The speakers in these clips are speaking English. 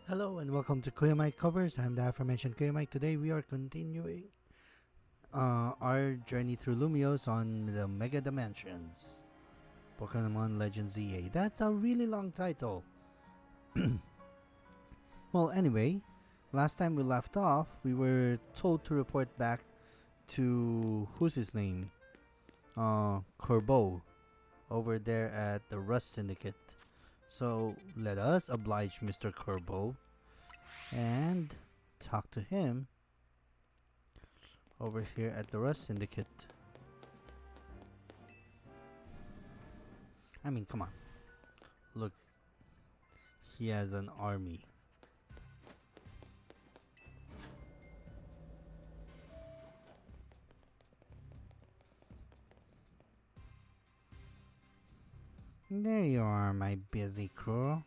Hello and welcome to Kuya Mike Covers. I'm the aforementioned Kuya Mike. Today we are continuing our journey through Lumios on the Mega Dimensions. Pokemon Legends ZA. That's a really long title. Well, anyway, last time we left off, we were told to report back to who's his name? Corbeau over there at the Rust Syndicate. So let us oblige Mr. Corbeau and talk to him over here at the Rust Syndicate. I mean, come on. Look, he has an army. There you are, my busy crew.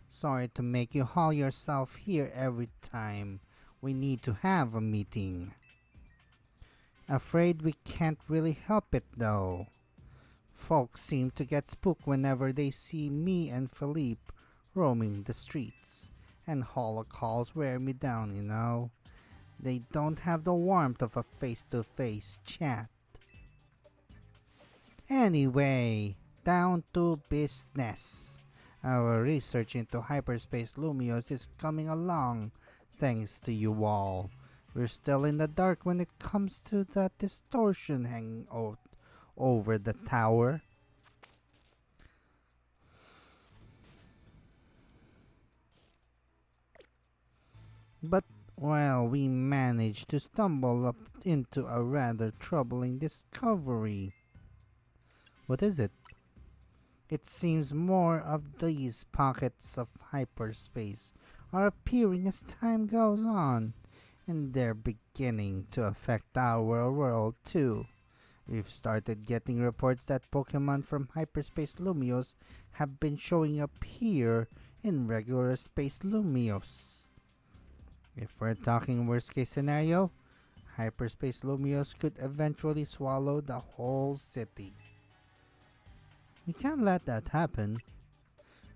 Sorry to make you haul yourself here every time we need to have a meeting. Afraid we can't really help it though. Folks seem to get spooked whenever they see me and Philippe roaming the streets, and holo calls wear me down, you know. They don't have the warmth of a face-to-face chat. Anyway, down to business. Our research into hyperspace Lumios is coming along, thanks to you all. We're still in the dark when it comes to that distortion hanging over the tower. But, well, we managed to stumble up into a rather troubling discovery. What is it? It seems more of these pockets of hyperspace are appearing as time goes on, and they're beginning to affect our world too. We've started getting reports that Pokemon from hyperspace Lumios have been showing up here in regular space Lumios. If we're talking worst case scenario, hyperspace Lumios could eventually swallow the whole city. We can't let that happen.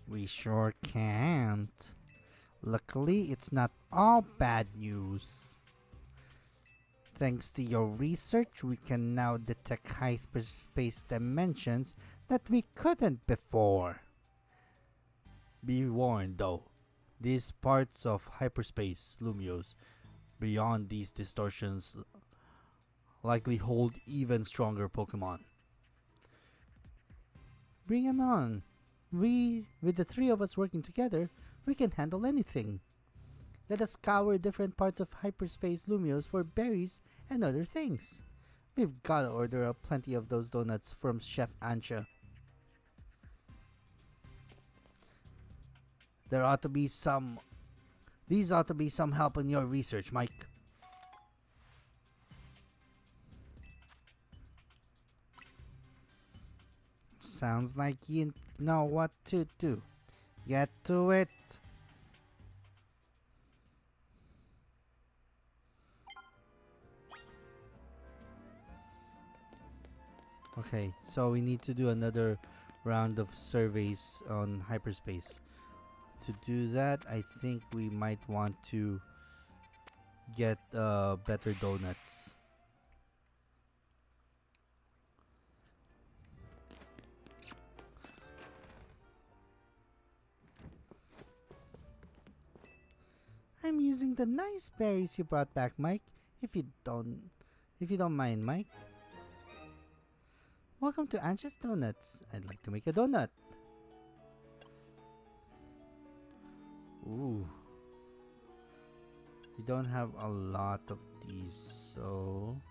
We sure can't. Luckily, it's not all bad news. Thanks to your research, we can now detect hyperspace dimensions that we couldn't before. Be warned though, these parts of hyperspace Lumios beyond these distortions likely hold even stronger Pokemon. Bring 'em on. With the three of us working together, we can handle anything. Let us scour different parts of hyperspace Lumios for berries and other things. We've gotta order up plenty of those donuts from Chef Ansha. There ought to be some. These ought to be some help in your research, Mike. Sounds like you know what to do. Get to it. Okay, so we need to do another round of surveys on hyperspace. To do that, I think we might want to get better donuts. I'm using the nice berries you brought back, Mike. If you don't mind, Mike. Welcome to Ansha's Donuts. I'd like to make a donut. Ooh. We don't have a lot of these, so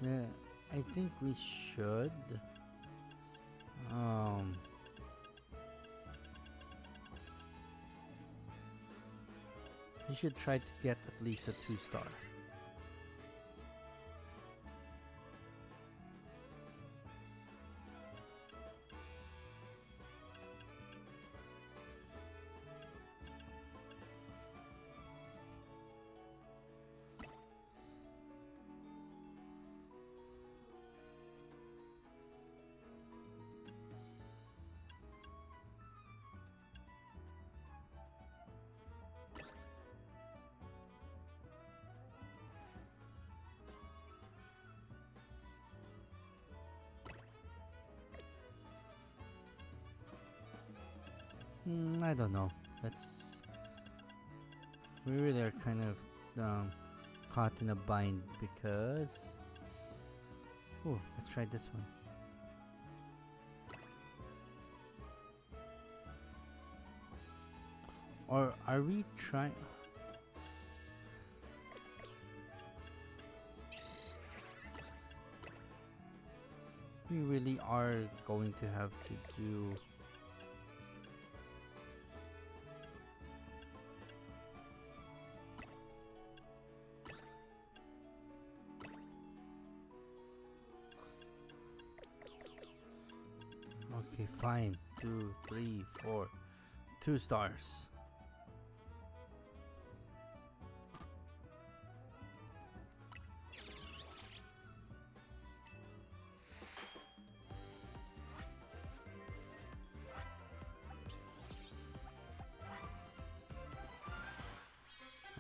yeah, I think we should. Um, we should try to get at least a 2-star. I don't know. That's we really are kind of caught in a bind because. Oh, let's try this one. Or are we trying? We really are going to have to do. Okay, fine. 2, 3, 4. 2 stars.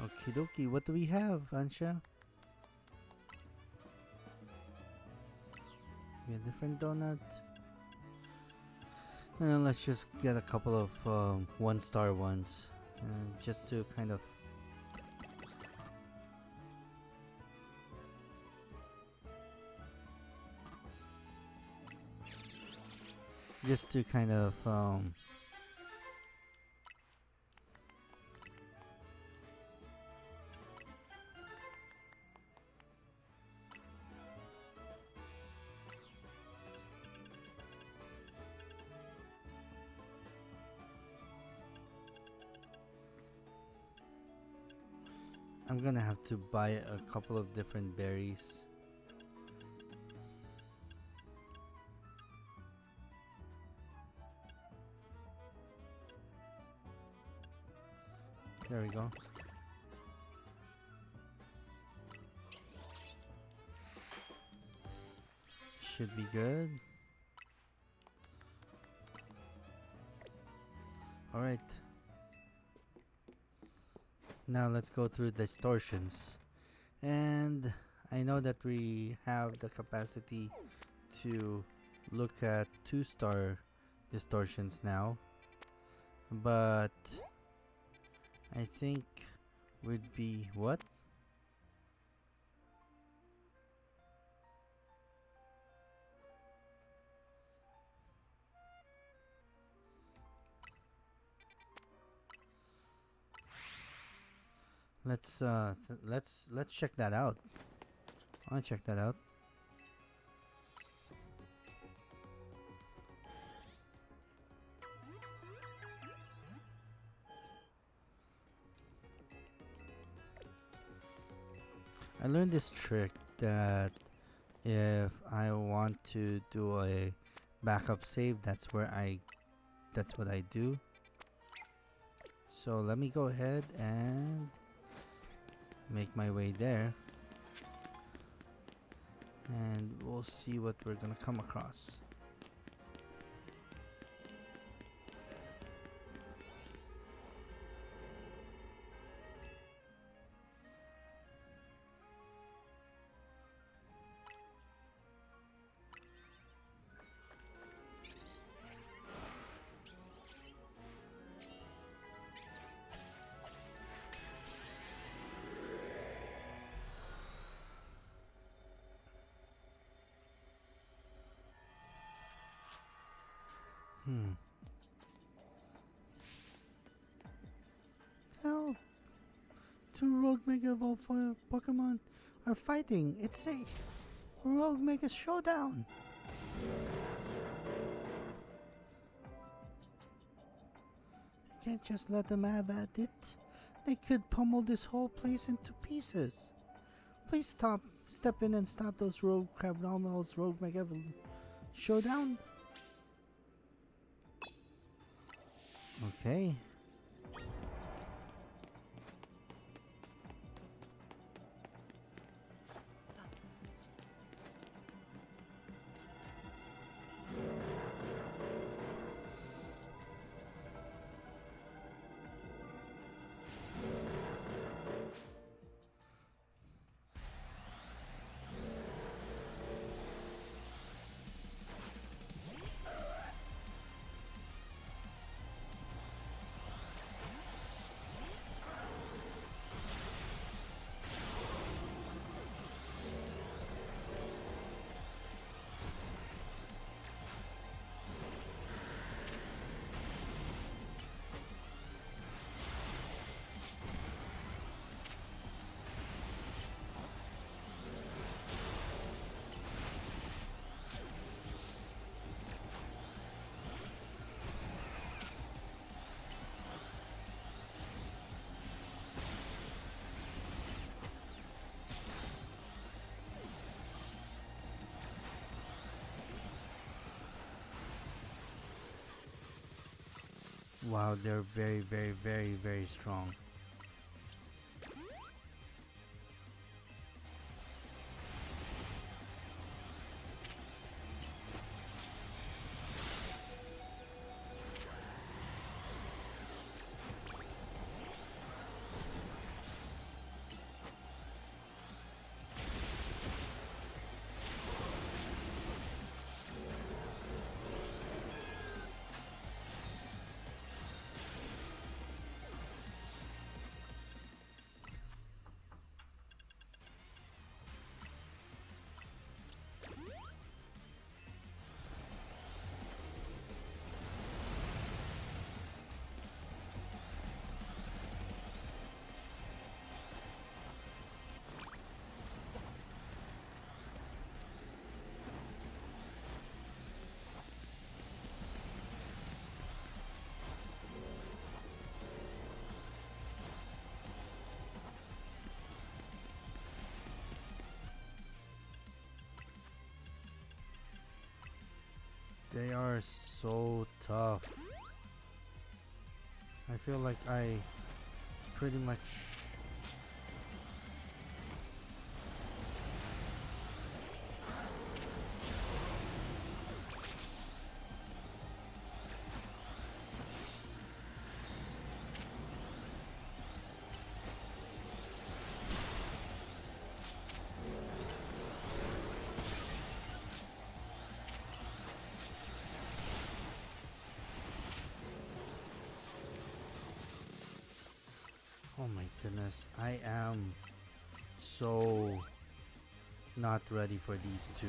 Okie dokie, what do we have, Ansha? We have a different donut. And let's just get a couple of 1-star ones. Just to kind of. Just to kind of. I'm gonna have to buy a couple of different berries. There we go. Should be good. Alright. Now let's go through distortions. And I know that we have the capacity to look at 2-star distortions now. But I think would be what? Let's check that out. I'll check that out. I learned this trick that if I want to do a backup save, that's what I do. So let me go ahead and make my way there. And we'll see what we're gonna come across. Help! 2 Rogue Mega Evolved Pokemon are fighting. It's a Rogue Mega Showdown. I can't just let them have at it. They could pummel this whole place into pieces. Please step in and stop those Rogue Crabominables Rogue Mega Showdown. Okay. Wow, they're very, very, very, very strong. They are so tough. I feel like I pretty much. Oh my goodness, I am so not ready for these two.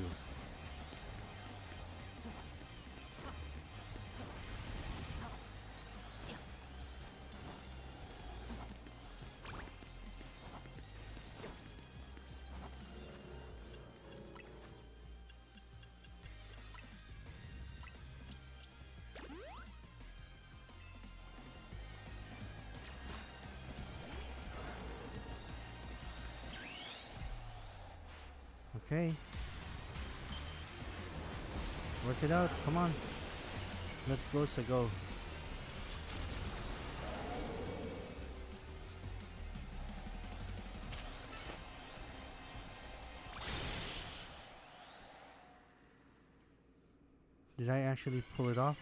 Okay. Work it out. Come on. Let's go, so go. Did I actually pull it off?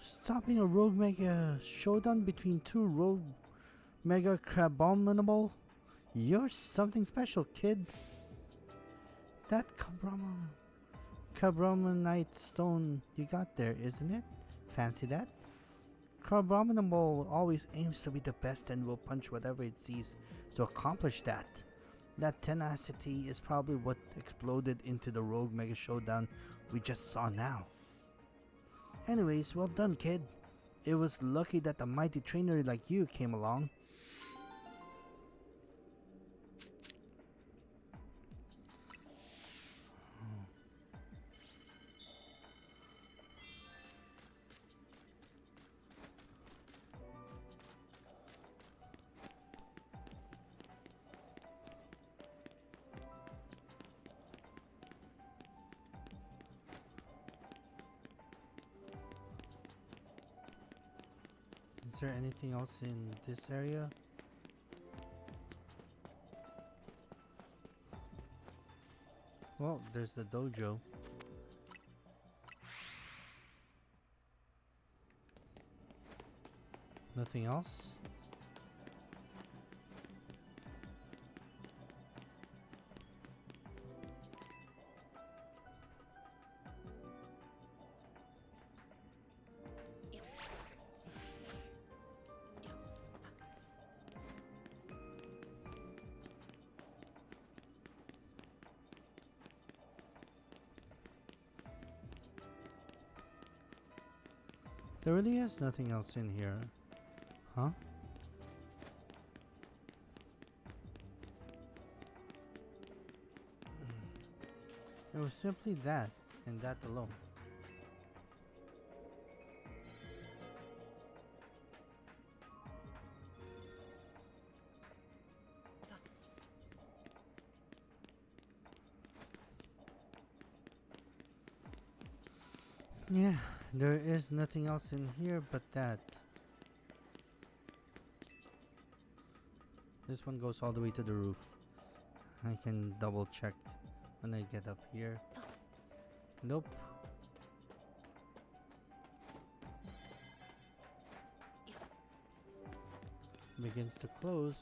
Stopping a rogue mega showdown between two rogue Mega Crabominable? You're something special, kid. That Crabominite stone you got there, isn't it? Fancy that? Crabominable always aims to be the best and will punch whatever it sees to accomplish that. That tenacity is probably what exploded into the rogue mega showdown we just saw now. Anyways, well done, kid. It was lucky that a mighty trainer like you came along. Is there anything else in this area? Well, there's the dojo. Nothing else? There really is nothing else in here. Huh? It was simply that, and that alone. Yeah, there is nothing else in here but that. This one goes all the way to the roof. I can double check when I get up here. Nope. Begins to close.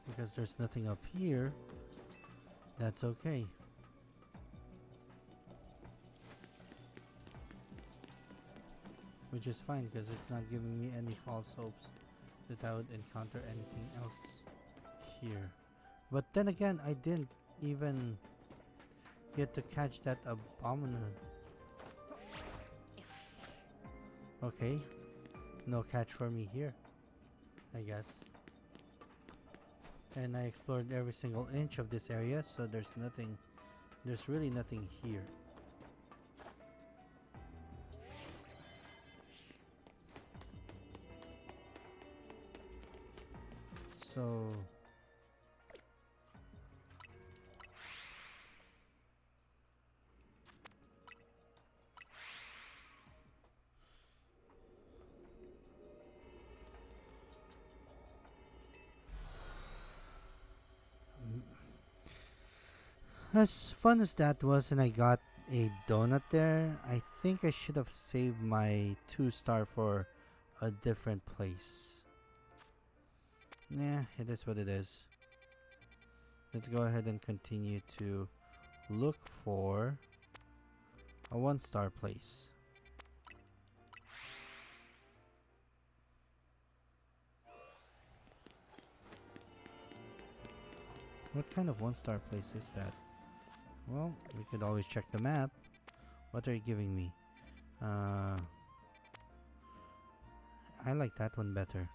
Because there's nothing up here. That's okay. Which is fine because it's not giving me any false hopes that I would encounter anything else here. But then again, I didn't even get to catch that abominable. Okay, no catch for me here, I guess. And I explored every single inch of this area, so there's really nothing here. So as fun as that was, and I got a donut there, I think I should have saved my 2-star for a different place. Nah, it is what it is. Let's go ahead and continue to look for a 1-star place. What kind of 1-star place is that? Well, we could always check the map. What are you giving me? I like that one better.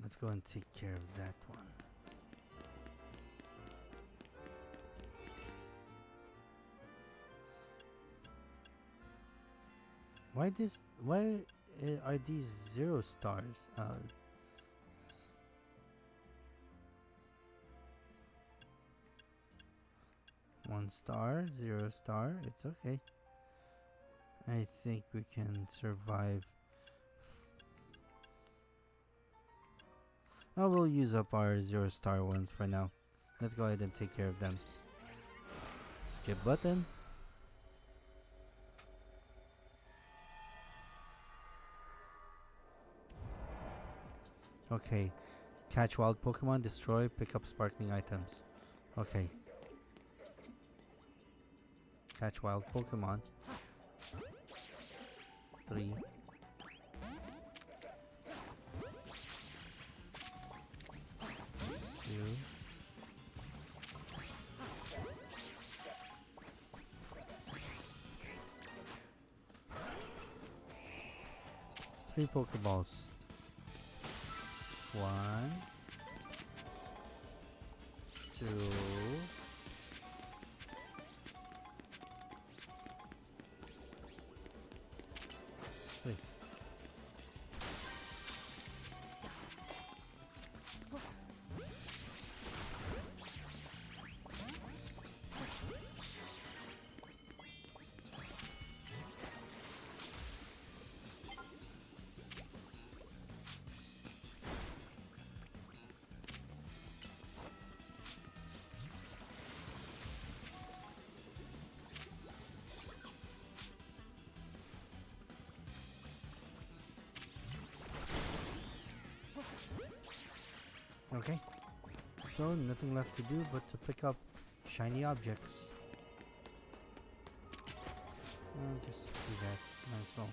Let's go and take care of that one. Why are these 0 stars? 1 star, 0 star, it's okay. I think we can survive. Oh, we'll use up our 0-star ones for now. Let's go ahead and take care of them. Skip button. Okay. Catch wild Pokemon, destroy, pick up sparkling items. Okay. Catch wild Pokemon. 3. 2. 3 Pokeballs. 1, 2, 3. Okay, so nothing left to do but to pick up shiny objects. I'll just do that, might as well.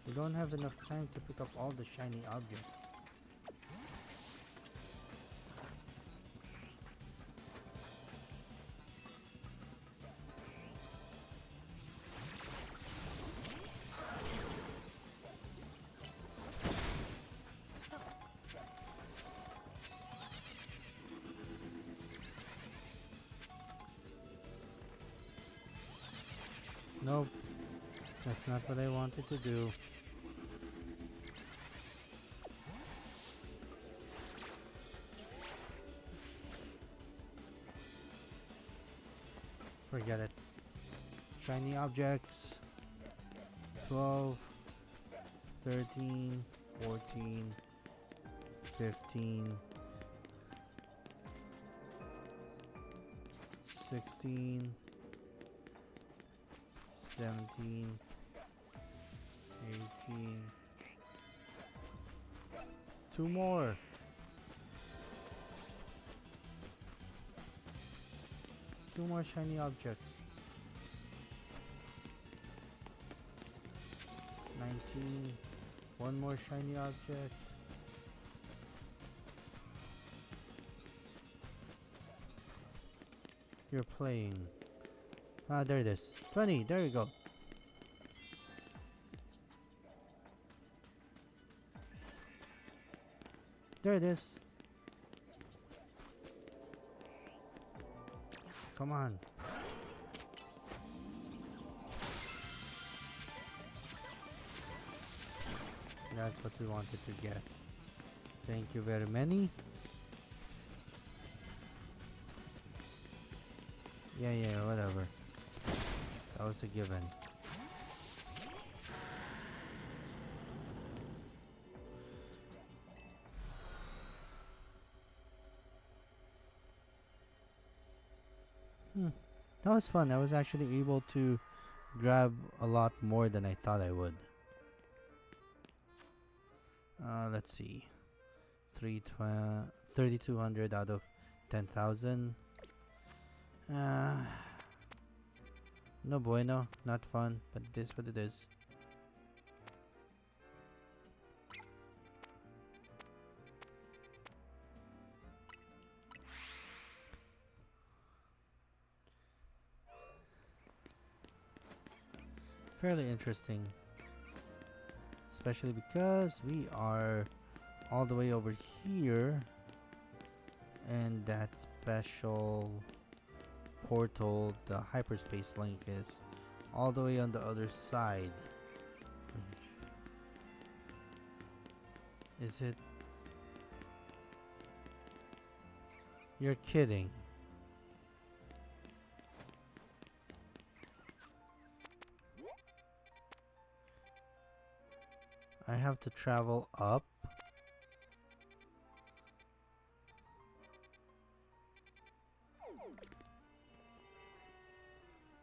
We don't have enough time to pick up all the shiny objects. Nope, that's not what I wanted to do. Forget it. Shiny objects. 12, 13, 14, 15, 16, 17, 18. Two more. Two more shiny objects. 19. One more shiny object. You're playing. Ah, there it is. 20. There you go. There it is. Come on. That's what we wanted to get. Thank you very many. Yeah, whatever. That was a given. That was fun. I was actually able to grab a lot more than I thought I would. Let's see. 3,200 out of 10,000. No bueno. Not fun, but it is what it is. Fairly interesting. Especially because we are all the way over here. And that special portal, the hyperspace link, is all the way on the other side. Is it? You're kidding. I have to travel up.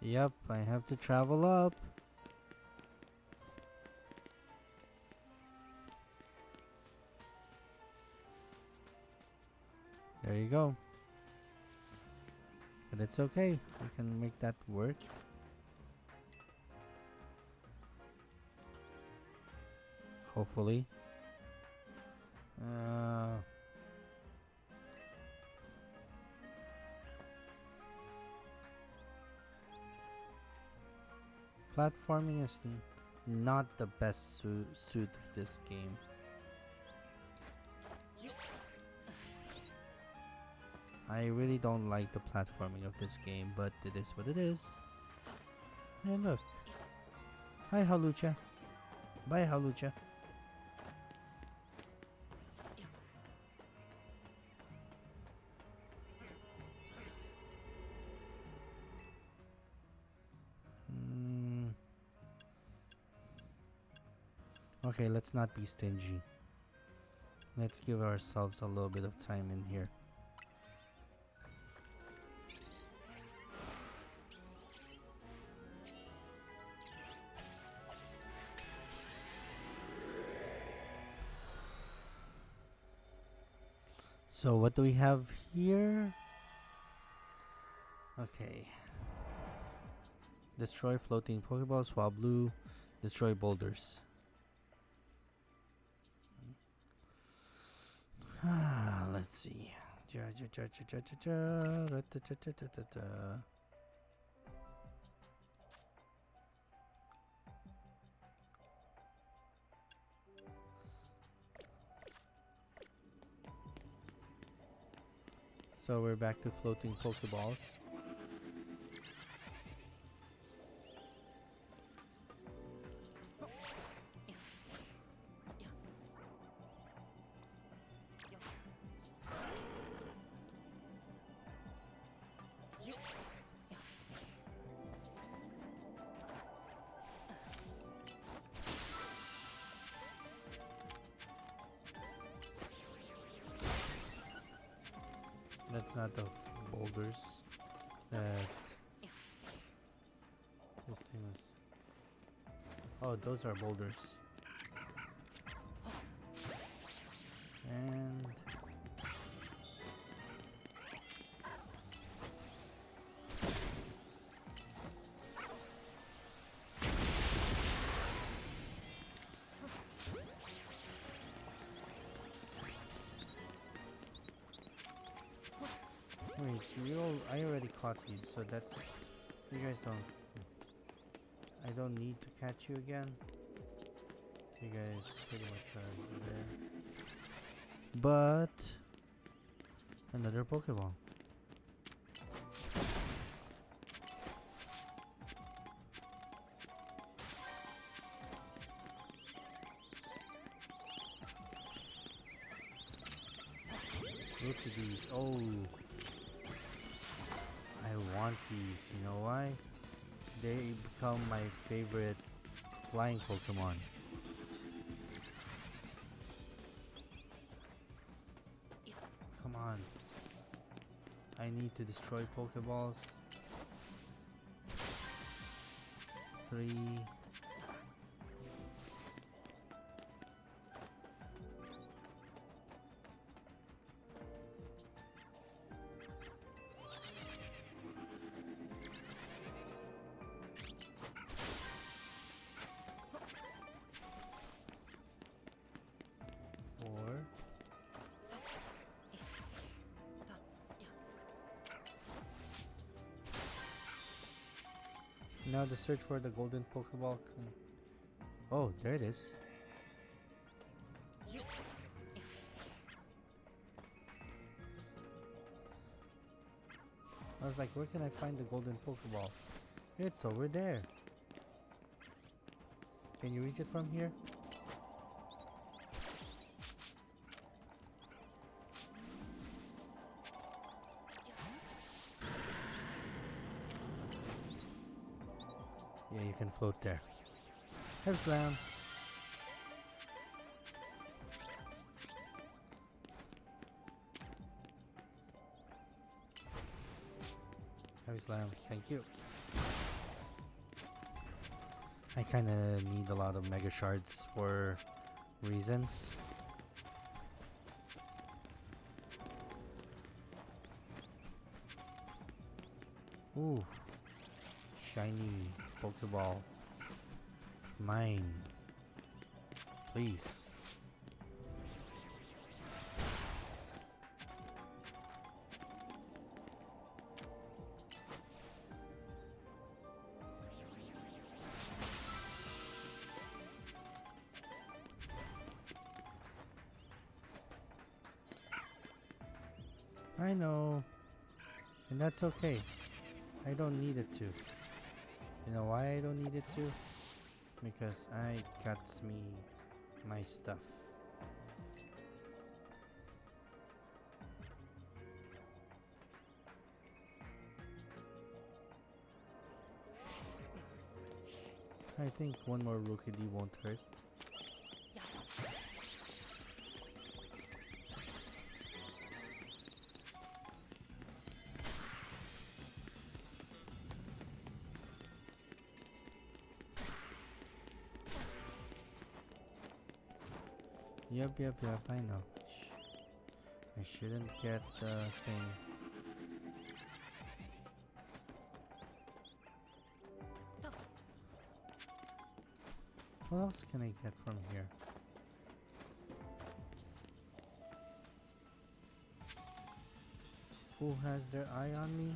Yep, I have to travel up. There you go. But it's okay. We can make that work. Hopefully. Platforming is not the best suit of this game. I really don't like the platforming of this game, but it is what it is. Hey, look. Hi, Halucha. Bye, Halucha. Okay, let's not be stingy. Let's give ourselves a little bit of time in here. So what do we have here? Okay. Destroy floating Pokeballs while blue destroy boulders. Let's see. So we're back to floating Pokeballs. That's not the boulders that this thing was. Oh, those are boulders. And wait, I already caught you, so that's you guys don't. I don't need to catch you again. You guys pretty much are there. But another Pokeball. Look at these. Oh, I want these. You know why? They become my favorite flying Pokemon. Come on. I need to destroy Pokeballs. 3. Now the search for the golden Pokeball can... Oh, there it is. I was like, where can I find the golden Pokeball? It's over there. Can you reach it from here? Yeah, you can float there. Have slam. Have slam. Thank you. I kind of need a lot of Mega Shards for reasons. Ooh. Shiny Pokeball. Mine. Please. I know. And that's okay. I don't need it to. You know why I don't need it to? Because I got me my stuff. I think one more Rookidee won't hurt. Yep, I know. I shouldn't get the thing. What else can I get from here? Who has their eye on me?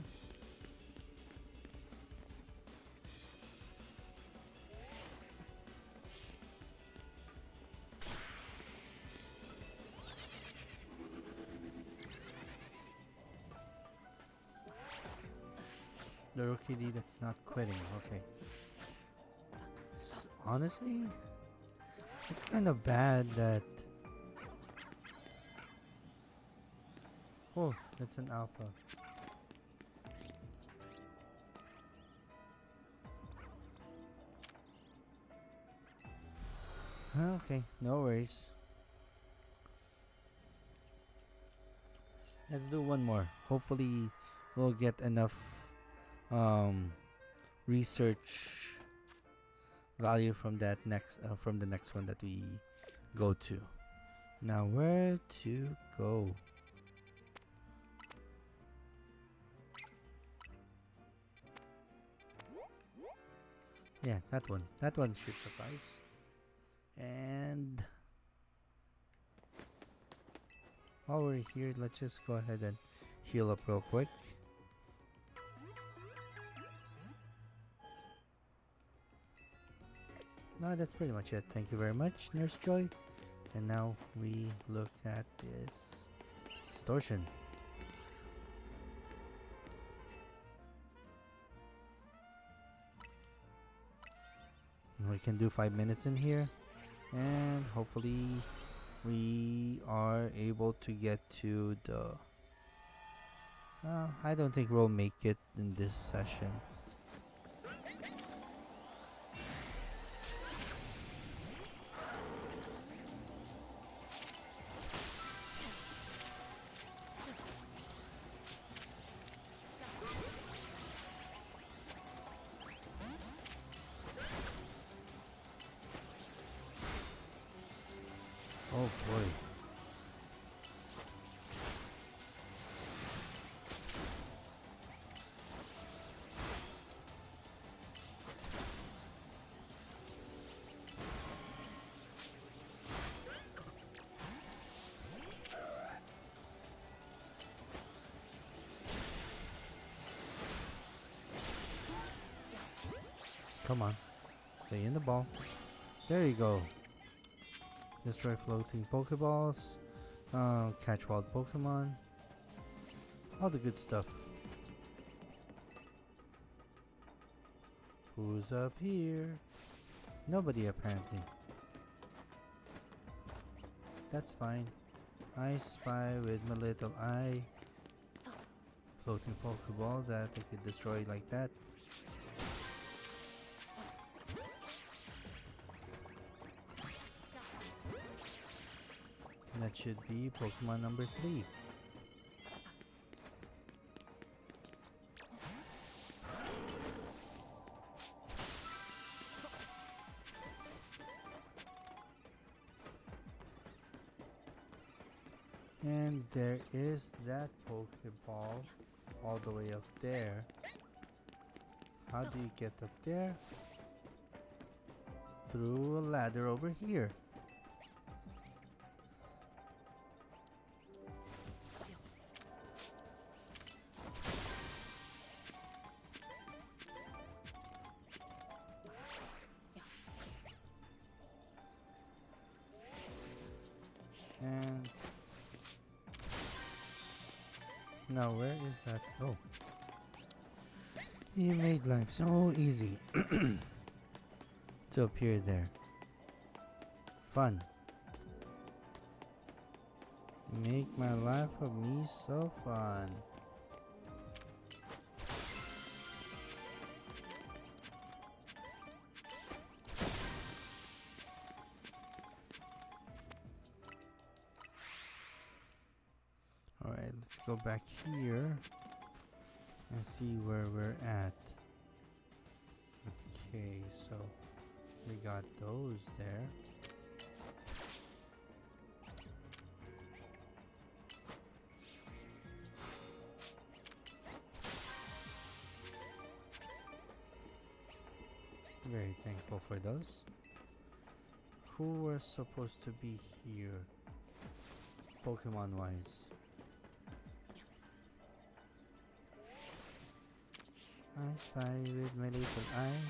The Rookidee that's not quitting, okay. Honestly, it's kind of bad that... Oh, that's an alpha. Okay, no worries. Let's do one more. Hopefully, we'll get enough um, research value from that next from the next one that we go to. Now, where to go? Yeah, that one. That one should suffice. And while we're here, let's just go ahead and heal up real quick. No, that's pretty much it. Thank you very much, Nurse Joy. And now we look at this extortion. We can do 5 minutes in here, and hopefully we are able to get to the I don't think we'll make it in this session. Oh boy. Come on. Stay in the ball. There you go. Destroy floating Pokeballs. Catch wild Pokemon. All the good stuff. Who's up here? Nobody apparently. That's fine. I spy with my little eye. Floating Pokeball that I could destroy like that. That should be Pokemon number 3. And there is that Pokeball all the way up there. How do you get up there? Through a ladder over here. And now where is that? Oh, you made life so easy to appear there. Fun. Make my life of me so fun. Alright, let's go back here and see where we're at. Okay, so we got those there. Very thankful for those. Who were supposed to be here, Pokemon wise? I spy with my little eye.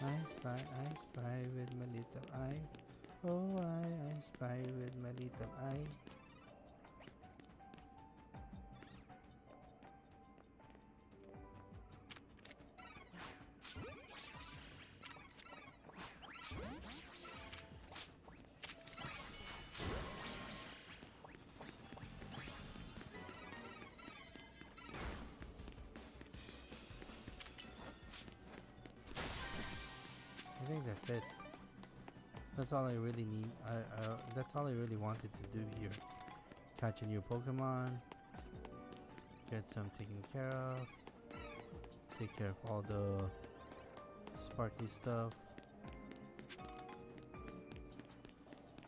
I spy with my little eye. Oh, I spy with my little eye. I think that's it. That's all I really need. That's all I really wanted to do here. Catch a new Pokemon. Get some taken care of. Take care of all the sparkly stuff.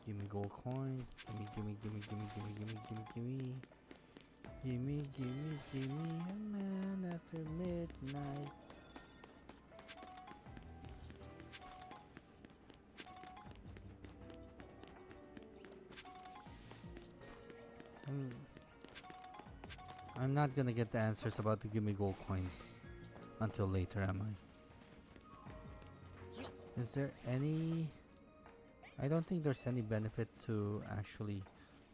Gimme gold coin. Gimme. Gimme a man after midnight. I'm not gonna get the answers about the gimme gold coins until later, am I? Is there any... I don't think there's any benefit to actually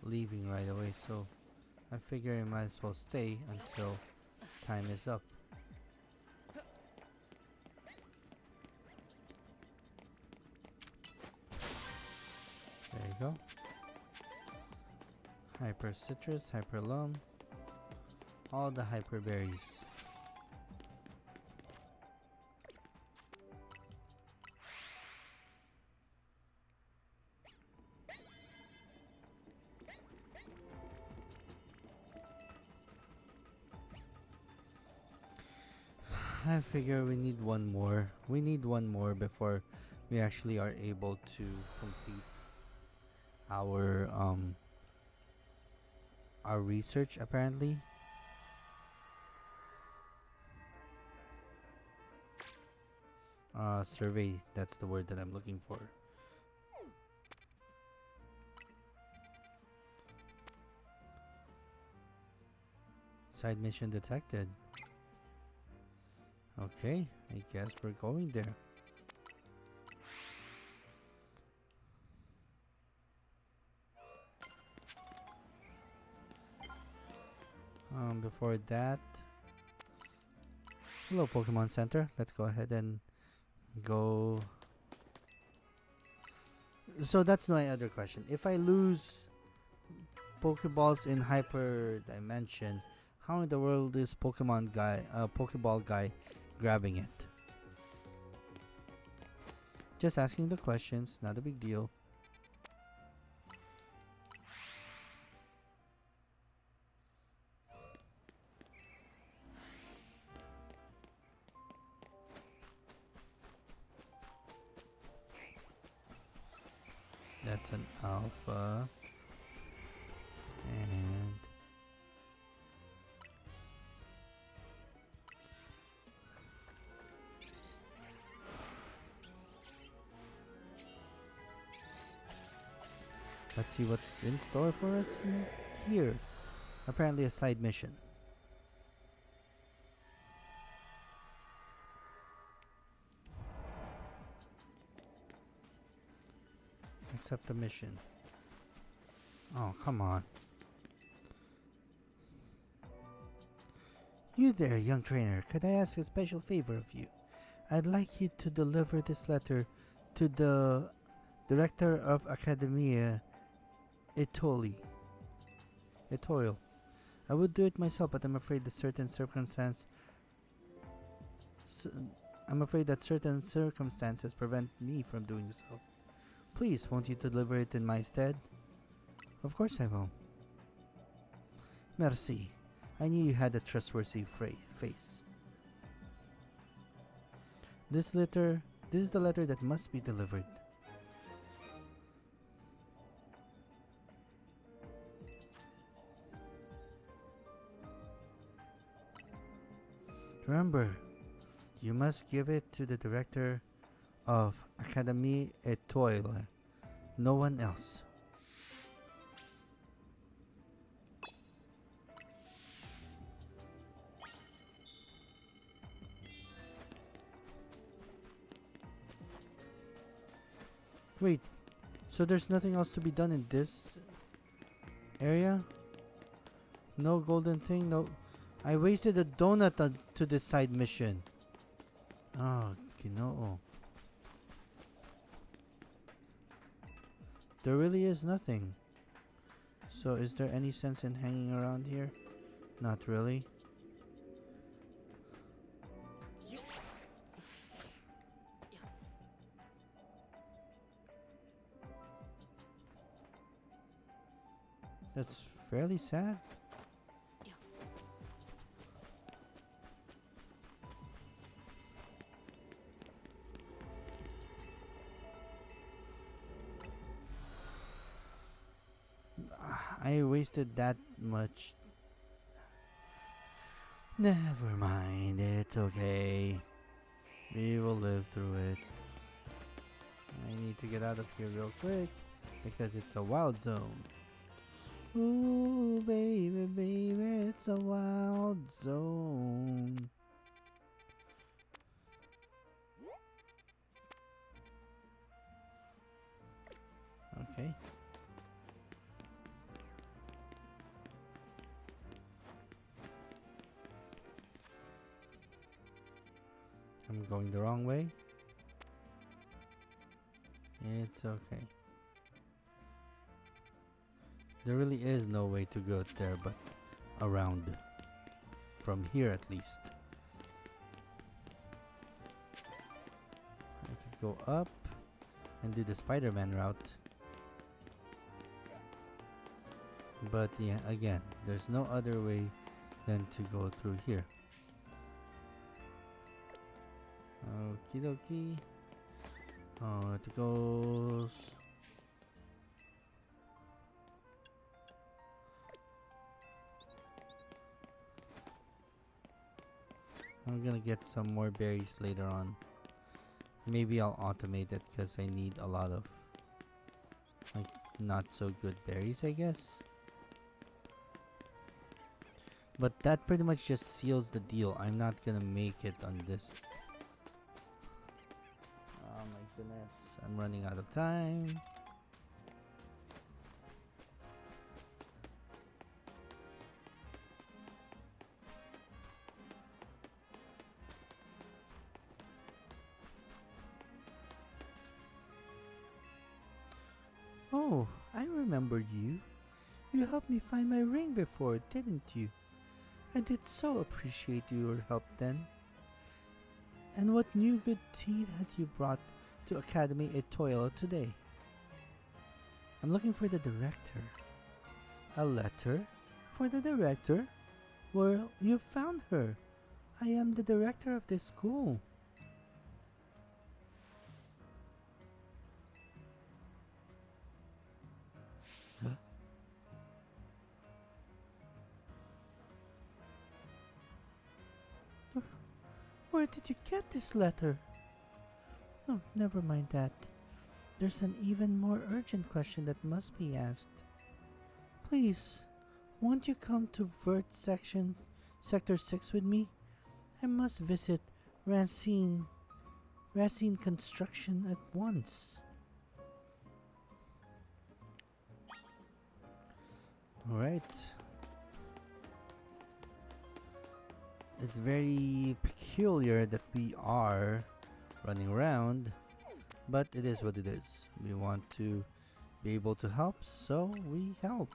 leaving right away, so I figure I might as well stay until time is up. There you go. Hyper citrus, hyper lum, all the hyper berries. I figure we need one more. We need one more before we actually are able to complete our research, apparently. Survey, that's the word that I'm looking for. Side mission detected. Okay, I guess we're going there. Before that, hello Pokemon Center. Let's go ahead and go. So that's my other question. If I lose Pokeballs in Hyper Dimension, how in the world is Pokeball guy grabbing it? Just asking the questions, not a big deal. That's an alpha. And let's see what's in store for us here. Apparently a side mission. Accept the mission. Oh, come on. You there, young trainer. Could I ask a special favor of you? I'd like you to deliver this letter to the director of Academia Etoile. I would do it myself, but I'm afraid that certain circumstances prevent me from doing so. Please, won't you deliver it in my stead? Of course I will. Merci. I knew you had a trustworthy face. This is the letter that must be delivered. Remember, you must give it to the director of Académie Étoile. No one else. Wait, so there's nothing else to be done in this area? No golden thing, no... I wasted a donut to this side mission. Oh, Ginoo. There really is nothing. So is there any sense in hanging around here? Not really. That's fairly sad. I wasted that much. Never mind, it's okay. We will live through it. I need to get out of here real quick because it's a wild zone. Ooh, baby, baby, it's a wild zone. Okay. I'm going the wrong way. It's okay. There really is no way to go there but around. From here at least. I could go up and do the Spider-Man route. But yeah, again, there's no other way than to go through here. Okie dokie. Oh, it goes. I'm gonna get some more berries later on. Maybe I'll automate it because I need a lot of like not so good berries, I guess. But that pretty much just seals the deal. I'm not gonna make it on this. Oh my goodness, I'm running out of time. Oh, I remember you. You helped me find my ring before, didn't you? I did so appreciate your help then. And what new good tea had you brought to Academy Etoile today? I'm looking for the director. A letter? For the director? Well, you found her. I am the director of this school. Huh? Where did you get this letter? No, never mind that. There's an even more urgent question that must be asked. Please, won't you come to Sector 6 with me? I must visit Racine Construction at once. Alright. It's very peculiar that we are running around, but it is what it is. We want to be able to help, so we help.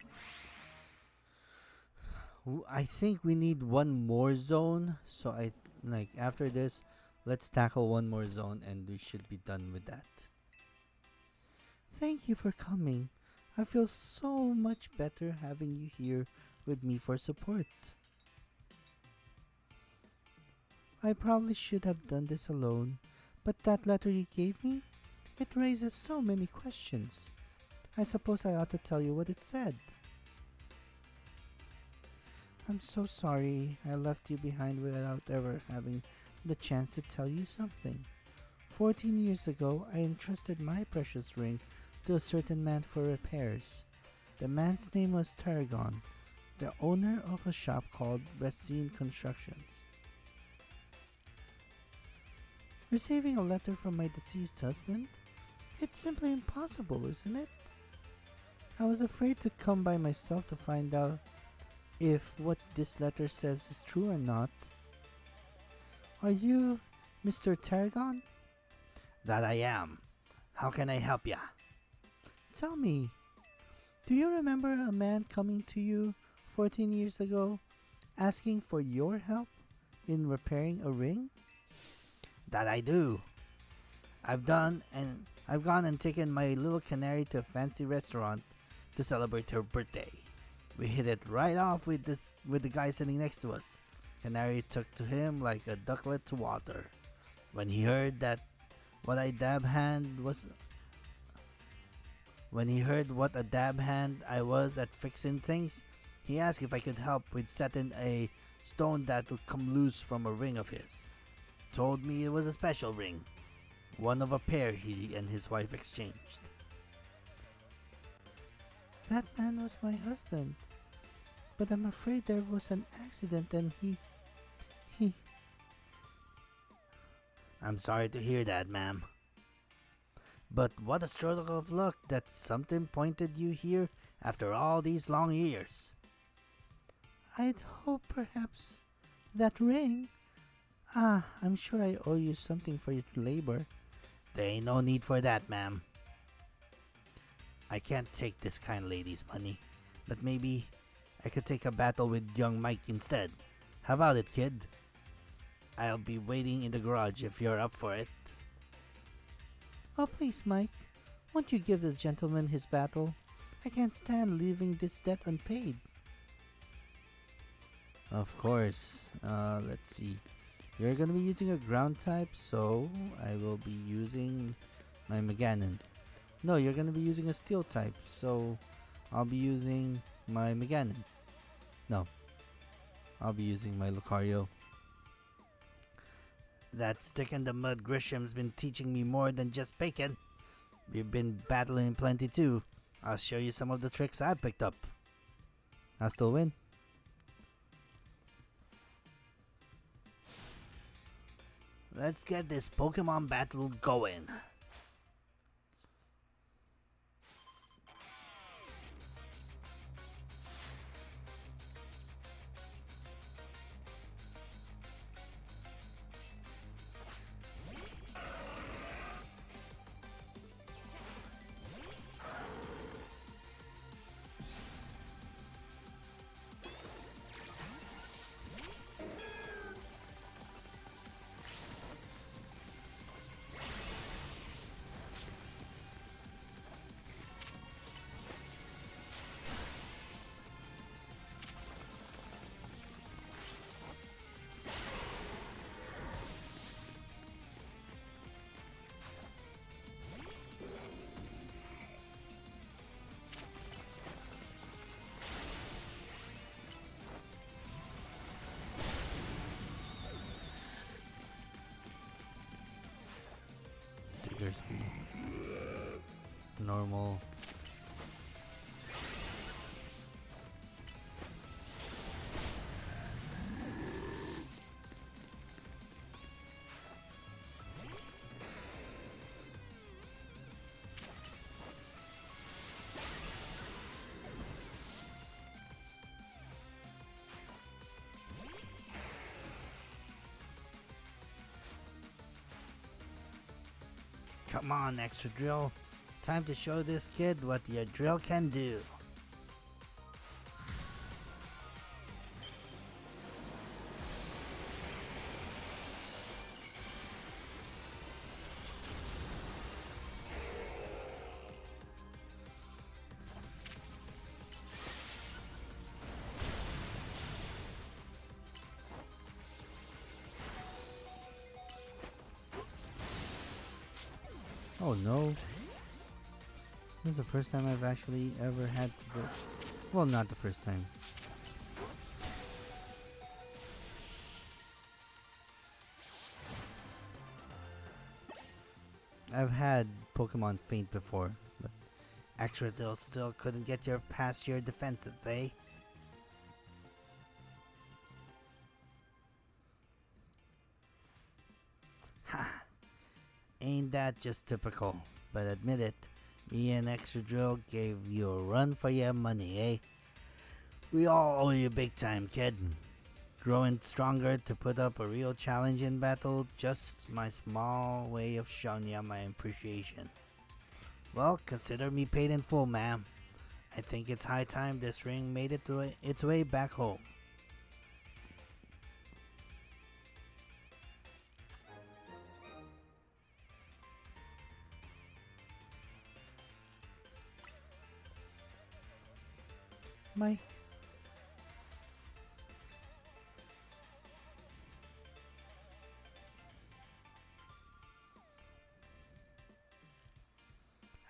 I think we need one more zone, so after this, let's tackle one more zone and we should be done with that. Thank you for coming. I feel so much better having you here with me for support. I probably should have done this alone, but that letter you gave me, it raises so many questions. I suppose I ought to tell you what it said. I'm so sorry I left you behind without ever having the chance to tell you something. 14 years ago, I entrusted my precious ring to a certain man for repairs. The man's name was Tarragon, the owner of a shop called Racine Constructions. Receiving a letter from my deceased husband? It's simply impossible, isn't it? I was afraid to come by myself to find out if what this letter says is true or not. Are you Mr. Tarragon? That I am. How can I help ya? Tell me, do you remember a man coming to you 14 years ago asking for your help in repairing a ring? That I do. I've gone and taken my little canary to a fancy restaurant to celebrate her birthday. We hit it right off with the guy sitting next to us. Canary took to him like a ducklet to water. When he heard that what I dab hand was When he heard what a dab hand I was at fixing things, he asked if I could help with setting a stone that'll come loose from a ring of his. Told me it was a special ring, one of a pair he and his wife exchanged. That man was my husband, but I'm afraid there was an accident and he. I'm sorry to hear that, ma'am. But what a stroke of luck that something pointed you here after all these long years. I'd hope perhaps that ring. I'm sure I owe you something for your labor. There ain't no need for that, ma'am. I can't take this kind lady's money, but maybe I could take a battle with young Mike instead. How about it, kid? I'll be waiting in the garage if you're up for it. Oh, please, Mike. Won't you give the gentleman his battle? I can't stand leaving this debt unpaid. Of course. Let's see. You're gonna be using a ground type, so I will be using my Meganon. No, you're gonna be using a steel type, so I'll be using my Meganon. No, I'll be using my Lucario. That stick in the mud Grisham's been teaching me more than just bacon. We've been battling plenty too. I'll show you some of the tricks I picked up. I'll still win. Let's get this Pokemon battle going. Trigger speed. Normal. Come on, extra drill. Time to show this kid what your drill can do. Oh no. This is the first time I've actually ever had to go. Well, not the first time. I've had Pokemon faint before, but extra still couldn't get your past your defenses, eh? Ha! Ain't that just typical? But admit it, me and Extra Drill gave you a run for your money, eh? We all owe you big time, kid. Growing stronger to put up a real challenge in battle, just my small way of showing you my appreciation. Well, consider me paid in full, ma'am. I think it's high time this ring made its way back home. Mike.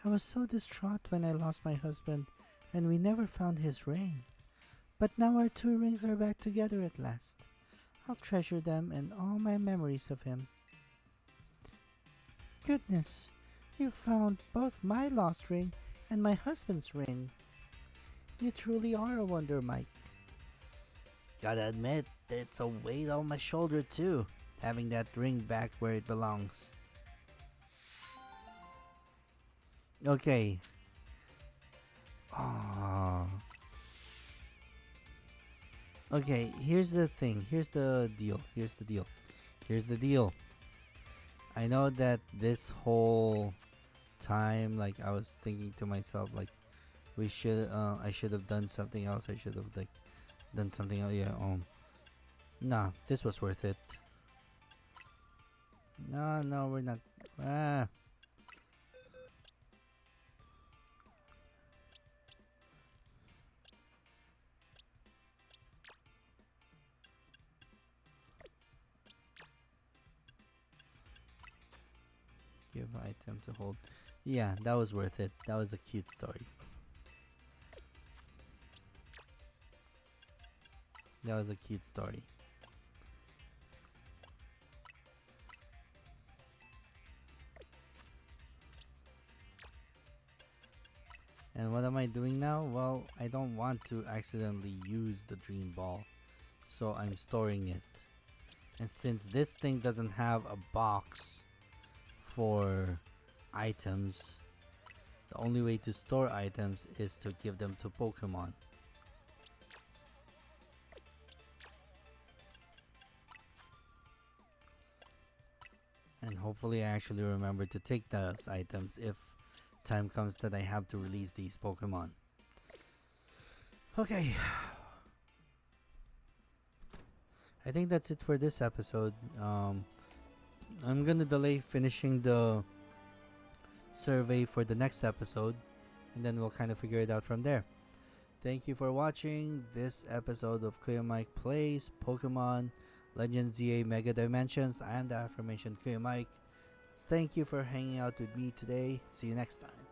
I was so distraught when I lost my husband and we never found his ring. But now our two rings are back together at last. I'll treasure them and all my memories of him. Goodness, you found both my lost ring and my husband's ring. You truly are a wonder, Mike. Gotta admit, it's a weight on my shoulder too, having that ring back where it belongs. Okay. Oh. Okay, here's the thing. Here's the deal. Here's the deal. Here's the deal. I know that this whole time, like, I was thinking to myself, like, I should have done something else. I should have, like, done something else. Yeah, nah, this was worth it. No, no, we're not. Ah. Give item to hold. Yeah, that was worth it. That was a cute story. That was a cute story. And what am I doing now? Well, I don't want to accidentally use the dream ball, so I'm storing it. And since this thing doesn't have a box for items, the only way to store items is to give them to Pokemon. And hopefully I actually remember to take those items if time comes that I have to release these Pokemon. Okay. I think that's it for this episode. I'm gonna delay finishing the survey for the next episode, and then we'll kind of figure it out from there. Thank you for watching this episode of Kuya Mike Plays Pokemon Legends ZA Mega Dimensions. I am the aforementioned Kuya Mike. Thank you for hanging out with me today. See you next time.